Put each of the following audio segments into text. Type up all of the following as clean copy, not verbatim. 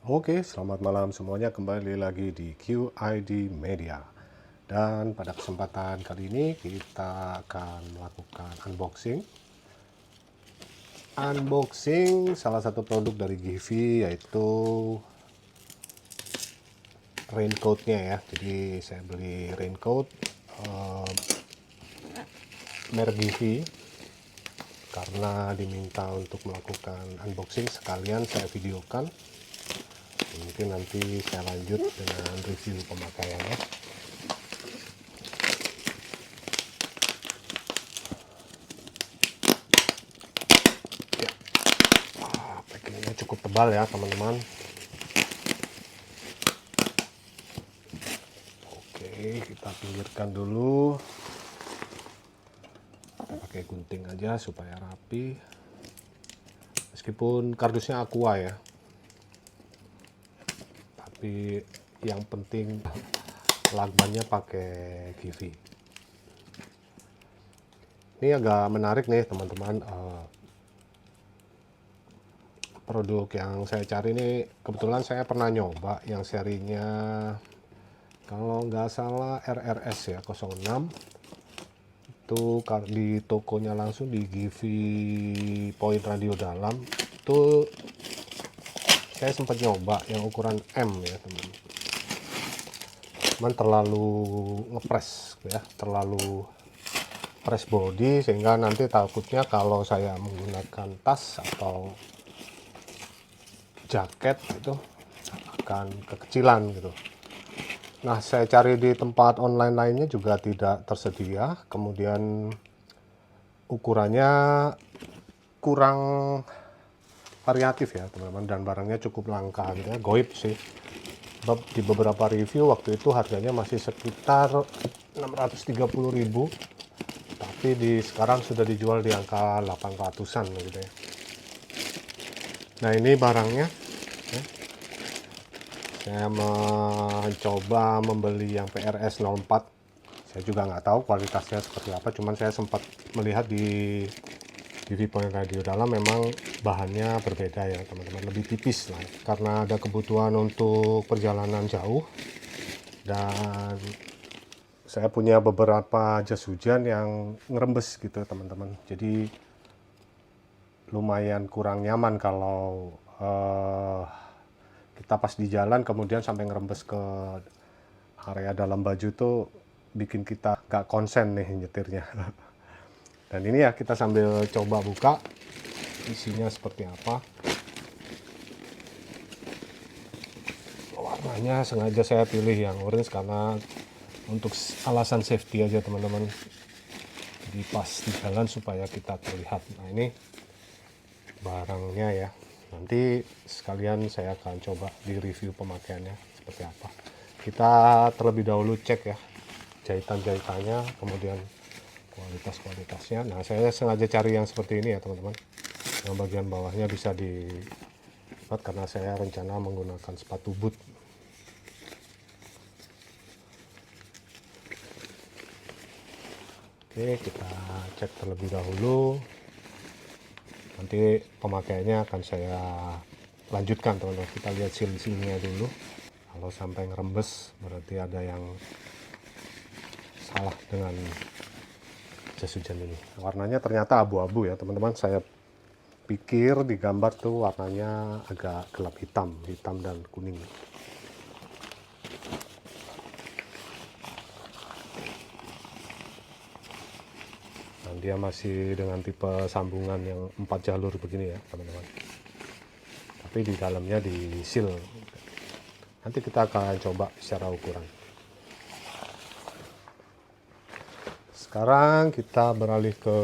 Oke, selamat malam semuanya. Kembali lagi di QID Media. Dan pada kesempatan kali ini kita akan melakukan unboxing salah satu produk dari Givi, yaitu raincoatnya ya. Jadi saya beli raincoat merek Givi karena diminta untuk melakukan unboxing, sekalian saya videokan. Mungkin nanti saya lanjut dengan review pemakaiannya. Ya, packingnya cukup tebal ya teman-teman. Oke, kita pinggirkan dulu. Pakai gunting aja supaya rapi. Meskipun kardusnya Aqua ya, tapi yang penting lakbannya pakai Givi. Ini agak menarik nih teman-teman. Produk yang saya cari ini kebetulan saya pernah nyoba yang serinya, kalau nggak salah RRS ya 06. Itu di tokonya langsung di Givi Point Radio Dalam. Itu saya sempat nyoba yang ukuran M ya teman, cuman terlalu ngepres ya, terlalu press body, sehingga nanti takutnya kalau saya menggunakan tas atau jaket itu akan kekecilan gitu. Nah, saya cari di tempat online lainnya juga tidak tersedia, kemudian ukurannya kurang variatif ya teman-teman, dan barangnya cukup langka gitu ya, goib sih. Di beberapa review waktu itu harganya masih sekitar 630.000, tapi sekarang sudah dijual di angka 800-an gitu ya. Nah, ini barangnya ya. Saya mencoba membeli yang PRS 04. Saya juga nggak tahu kualitasnya seperti apa, cuman saya sempat melihat di Point Radio Dalam memang bahannya berbeda ya teman-teman, lebih tipis lah karena ada kebutuhan untuk perjalanan jauh. Dan saya punya beberapa jas hujan yang ngerembes gitu teman-teman, jadi lumayan kurang nyaman kalau kita pas di jalan kemudian sampai ngerembes ke area dalam baju tuh, bikin kita gak konsen nih nyetirnya. Dan ini ya, kita sambil coba buka isinya seperti apa. Warnanya sengaja saya pilih yang orange karena untuk alasan safety aja teman-teman, jadi pas di jalan supaya kita terlihat. Nah, ini barangnya ya, nanti sekalian saya akan coba di review pemakaiannya seperti apa. Kita terlebih dahulu cek ya jahitan-jahitannya, kemudian kualitasnya. Nah, saya sengaja cari yang seperti ini ya teman-teman, yang bagian bawahnya bisa dilipat karena saya rencana menggunakan sepatu boot. Oke, kita cek terlebih dahulu, nanti pemakaiannya akan saya lanjutkan teman-teman. Kita lihat seal-sealnya dulu. Kalau sampai ngerembes berarti ada yang salah dengan jas hujan ini. Warnanya ternyata abu-abu ya teman-teman. Saya pikir di gambar tuh warnanya agak gelap, hitam dan kuning. Dan dia masih dengan tipe sambungan yang 4 jalur begini ya teman-teman, tapi di dalamnya di seal. Nanti kita akan coba secara ukuran. Sekarang kita beralih ke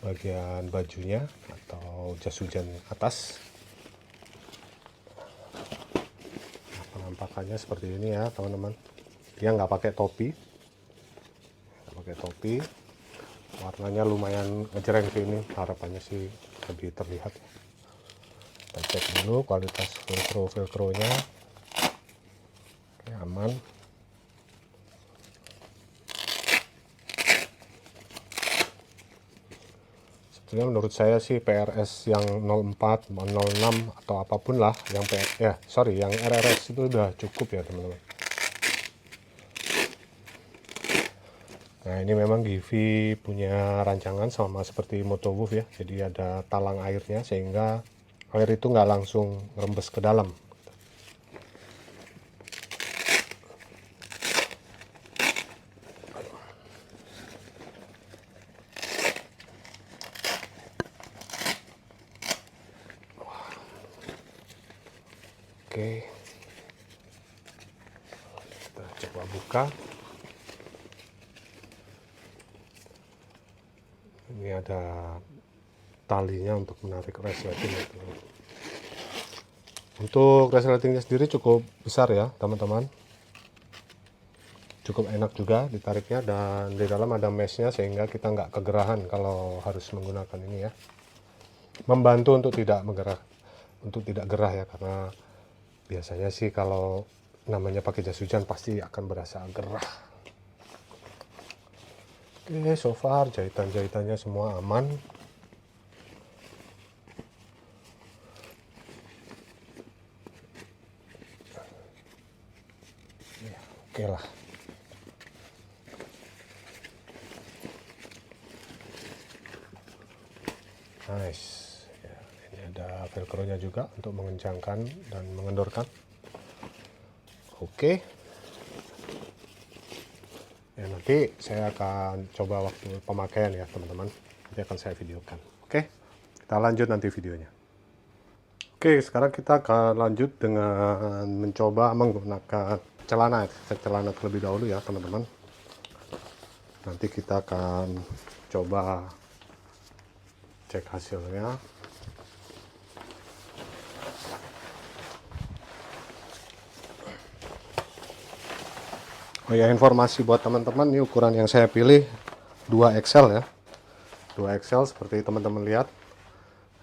bagian bajunya atau jas hujan atas. Nah, penampakannya seperti ini ya teman-teman. Dia nggak pakai topi, warnanya lumayan ngejreng sih, ini harapannya sih lebih terlihat. Kita cek dulu kualitas velcro-nya. Oke, aman. sebetulnya menurut saya sih PRS yang 04, 06 atau apapun lah yang yang RRS itu udah cukup ya teman-teman. Nah ini memang Givi punya rancangan sama seperti Motowolf ya, jadi ada talang airnya sehingga air itu nggak langsung rembes ke dalam. Oke, kita coba buka. Ini ada talinya untuk menarik resleting. Untuk resletingnya sendiri cukup besar ya teman-teman, cukup enak juga ditariknya, dan di dalam ada meshnya sehingga kita nggak kegerahan kalau harus menggunakan ini ya. Membantu untuk tidak gerah ya, karena biasanya sih kalau namanya pakai jas hujan pasti akan berasa gerah. Oke, so far jahitannya semua aman. Ya, oke lah. Nice. Ada velcro-nya juga untuk mengencangkan dan mengendorkan. Oke. Ya, nanti saya akan coba waktu pemakaian ya teman-teman. Nanti akan saya videokan. Oke. Kita lanjut nanti videonya. Oke, sekarang kita akan lanjut dengan mencoba menggunakan celana terlebih dahulu ya teman-teman. Nanti kita akan coba cek hasilnya. Oh ya, informasi buat teman-teman, ini ukuran yang saya pilih 2XL ya. 2XL seperti teman-teman lihat.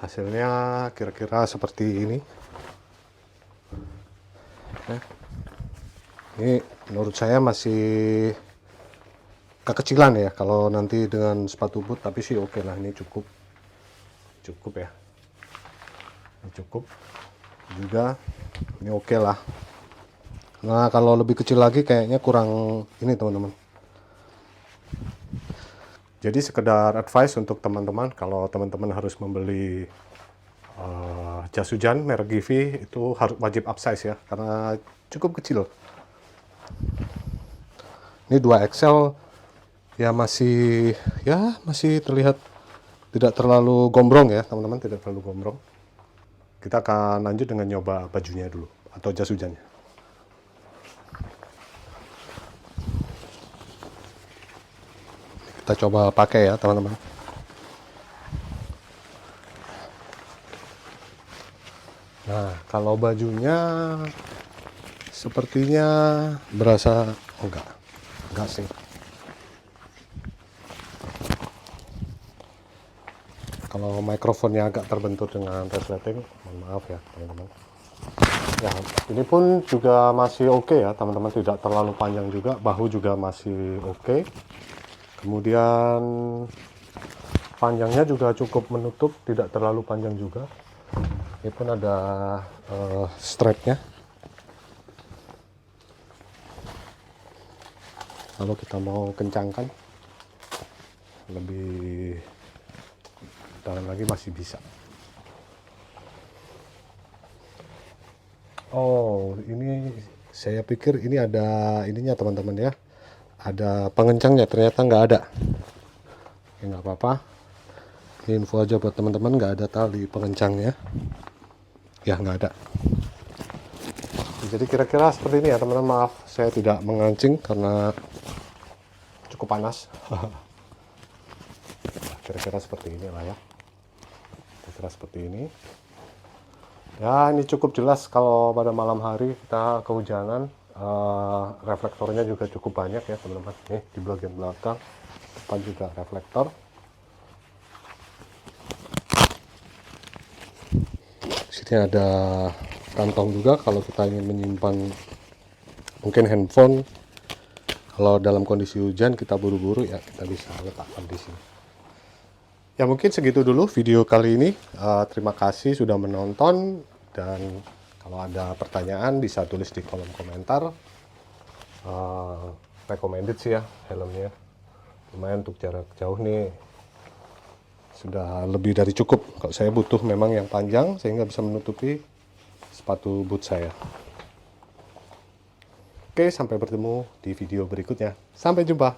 Hasilnya kira-kira seperti ini. Ini menurut saya masih kekecilan ya kalau nanti dengan sepatu boot, tapi sih oke lah, ini cukup ya. Ini cukup juga. Ini oke lah. Nah kalau lebih kecil lagi kayaknya kurang ini teman-teman. Jadi sekedar advice untuk teman-teman, kalau teman-teman harus membeli jas hujan merek Givi itu harus wajib upsize ya, karena cukup kecil. Ini 2XL ya, masih terlihat tidak terlalu gombrong ya teman-teman, tidak terlalu gombrong. Kita akan lanjut dengan nyoba bajunya dulu atau jas hujannya. Kita coba pakai ya teman-teman. Nah kalau bajunya sepertinya berasa enggak sih. Kalau mikrofonnya agak terbentur dengan resleting, mohon maaf ya teman-teman. Ya, ini pun juga masih oke ya teman-teman, tidak terlalu panjang juga, bahu juga masih oke. Kemudian panjangnya juga cukup menutup, tidak terlalu panjang juga. Ini pun ada strapnya. Kalau kita mau kencangkan lebih dalam lagi masih bisa. Oh, ini saya pikir ini ada ininya teman-teman ya, ada pengencangnya, ternyata nggak ada. Ya nggak apa-apa, ini info aja buat teman-teman, nggak ada tali pengencangnya ya, nggak ada. Jadi kira-kira seperti ini ya teman-teman. Maaf saya tidak mengancing karena cukup panas. Kira-kira seperti ini lah ya, kira-kira seperti ini ya. Ini cukup jelas kalau pada malam hari kita kehujanan. Reflektornya juga cukup banyak ya teman-teman. Nih di bagian belakang, depan juga reflektor. Sini ada kantong juga kalau kita ingin menyimpan mungkin handphone. Kalau dalam kondisi hujan kita buru-buru ya, kita bisa letakkan di sini. Ya mungkin segitu dulu video kali ini. Terima kasih sudah menonton, dan kalau ada pertanyaan bisa tulis di kolom komentar. Recommended sih ya helmnya, lumayan untuk jarak jauh nih, sudah lebih dari cukup. Kalau saya butuh memang yang panjang sehingga bisa menutupi sepatu boot saya. Oke, sampai bertemu di video berikutnya. Sampai jumpa.